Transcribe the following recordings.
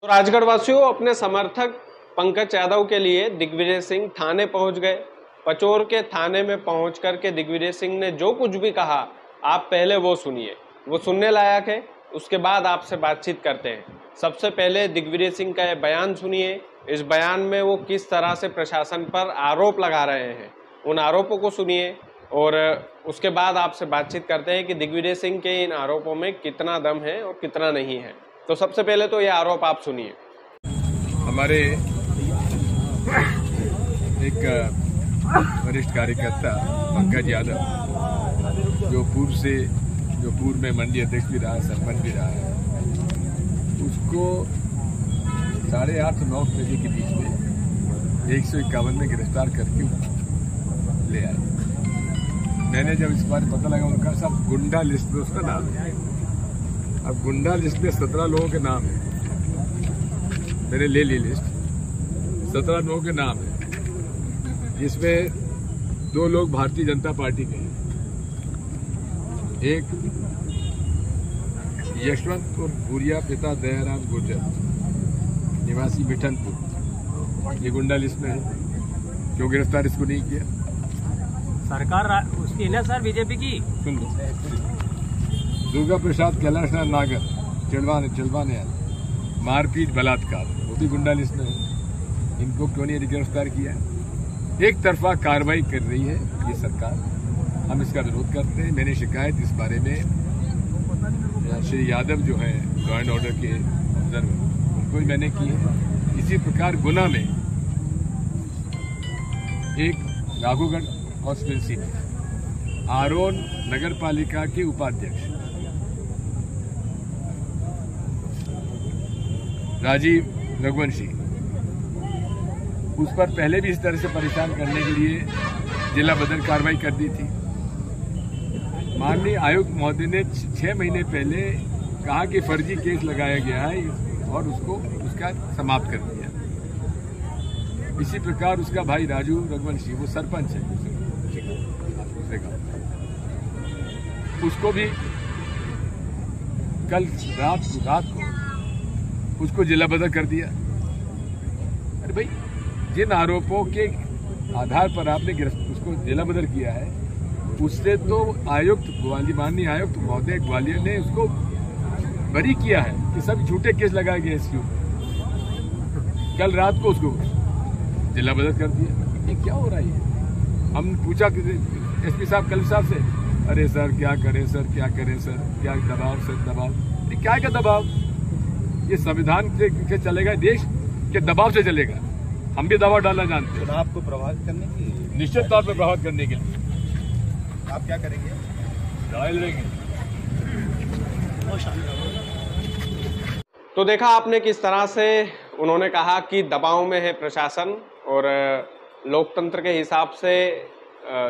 तो राजगढ़ वासियों अपने समर्थक पंकज यादव के लिए दिग्विजय सिंह थाने पहुंच गए। पचोर के थाने में पहुंच करके दिग्विजय सिंह ने जो कुछ भी कहा, आप पहले वो सुनिए, वो सुनने लायक है। उसके बाद आपसे बातचीत करते हैं। सबसे पहले दिग्विजय सिंह का ये बयान सुनिए। इस बयान में वो किस तरह से प्रशासन पर आरोप लगा रहे हैं, उन आरोपों को सुनिए और उसके बाद आपसे बातचीत करते हैं कि दिग्विजय सिंह के इन आरोपों में कितना दम है और कितना नहीं है। तो सबसे पहले तो ये आरोप आप सुनिए। हमारे एक वरिष्ठ कार्यकर्ता पंकज यादव जो पूर्व में मंडी अध्यक्ष भी रहा, सरपंच भी रहा है, उसको 8:30 से 9 बजे के बीच में 151 में गिरफ्तार करके ले आए। मैंने जब इस बार पता लगा, उनका सब गुंडा लिस्ट में उसका नाम है। अब गुंडा लिस्ट में 17 लोगों के नाम है। मैंने ले ली लिस्ट, 17 लोगों के नाम है, जिसमें 2 लोग भारतीय जनता पार्टी के हैं, एक यशवंतपुर भूरिया पिता दयाराम गुर्जर निवासी मिठनपुर, ये गुंडा लिस्ट में है। क्यों गिरफ्तार इसको नहीं किया? सरकार उसकी है ना सर, बीजेपी की। सुन लो, दुर्गा प्रसाद कैलाश नागर चिड़वाने मारपीट बलात्कार, वो भी गुंडा लिस्ट में है। इनको क्यों नहीं गिरफ्तार किया? एक तरफा कार्रवाई कर रही है ये सरकार, हम इसका विरोध करते हैं। मैंने शिकायत इस बारे में श्री यादव जो है लॉ एंड ऑर्डर के अफसर, उनको भी मैंने की है। इसी प्रकार गुना में एक राघोगढ़ कॉन्स्टिट्यूंसी में आरोन नगर पालिका के उपाध्यक्ष राजीव रघुवंशी, उस पर पहले भी इस तरह से परेशान करने के लिए जिला बदल कार्रवाई कर दी थी। माननीय आयुक्त महोदय ने 6 महीने पहले कहा कि फर्जी केस लगाया गया है और उसका समाप्त कर दिया। इसी प्रकार उसका भाई राजू रघुवंशी, वो सरपंच है दूसरे गांव, उसको भी कल रात को उसको जिला बदल कर दिया। अरे भाई, जिन आरोपों के आधार पर आपने उसको जिला बदल किया है, उससे तो माननीय आयुक्त महोदय ग्वालियर ने उसको बरी किया है कि सब झूठे केस लगाए गए इसके ऊपर। कल रात को उसको जिला बदल कर दिया। ये क्या हो रहा है? हम पूछा एसपी साहब कल साहब से, अरे सर क्या करें सर, क्या करें सर, क्या दबाव सर, दबाव। अरे क्या का दबाव? ये संविधान से चलेगा, देश के दबाव से चलेगा। हम भी दबाव डालना जानते हैं। चुनाव को प्रभावित करने की, निश्चित तौर पर प्रभावित करने के लिए आप क्या करेंगे? लड़ाई लड़ेंगे। तो देखा आपने किस तरह से उन्होंने कहा कि दबाव में है प्रशासन और लोकतंत्र के हिसाब से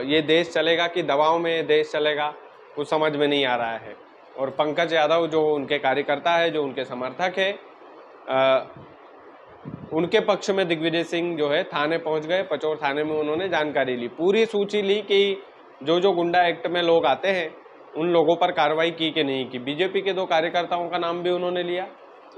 ये देश चलेगा कि दबाव में देश चलेगा, कुछ समझ में नहीं आ रहा है। और पंकज यादव जो उनके कार्यकर्ता है, जो उनके समर्थक है, उनके पक्ष में दिग्विजय सिंह जो है थाने पहुंच गए। पचोर थाने में उन्होंने जानकारी ली, पूरी सूची ली कि जो गुंडा एक्ट में लोग आते हैं उन लोगों पर कार्रवाई की कि नहीं की। बीजेपी के 2 कार्यकर्ताओं का नाम भी उन्होंने लिया।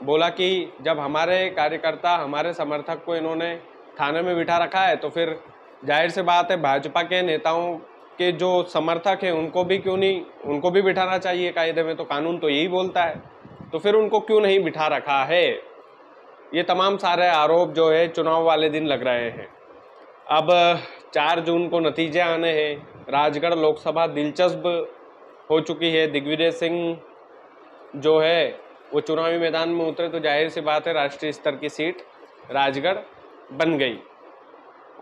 बोला कि जब हमारे कार्यकर्ता, हमारे समर्थक को इन्होंने थाने में बिठा रखा है तो फिर जाहिर सी बात है भाजपा के नेताओं के जो समर्थक हैं उनको भी क्यों नहीं, उनको भी बिठाना चाहिए कायदे में, तो कानून तो यही बोलता है। तो फिर उनको क्यों नहीं बिठा रखा है? ये तमाम सारे आरोप जो है चुनाव वाले दिन लग रहे हैं। अब 4 जून को नतीजे आने हैं। राजगढ़ लोकसभा दिलचस्प हो चुकी है। दिग्विजय सिंह जो है वो चुनावी मैदान में उतरे तो जाहिर सी बात है राष्ट्रीय स्तर की सीट राजगढ़ बन गई।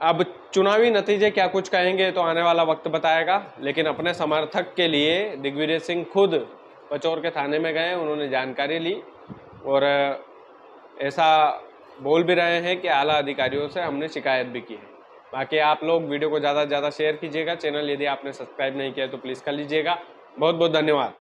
अब चुनावी नतीजे क्या कुछ कहेंगे तो आने वाला वक्त बताएगा, लेकिन अपने समर्थक के लिए दिग्विजय सिंह खुद पचोर के थाने में गए, उन्होंने जानकारी ली और ऐसा बोल भी रहे हैं कि आला अधिकारियों से हमने शिकायत भी की है। बाकी आप लोग वीडियो को ज़्यादा से ज़्यादा शेयर कीजिएगा। चैनल यदि आपने सब्सक्राइब नहीं किया तो प्लीज़ कर लीजिएगा। बहुत बहुत धन्यवाद।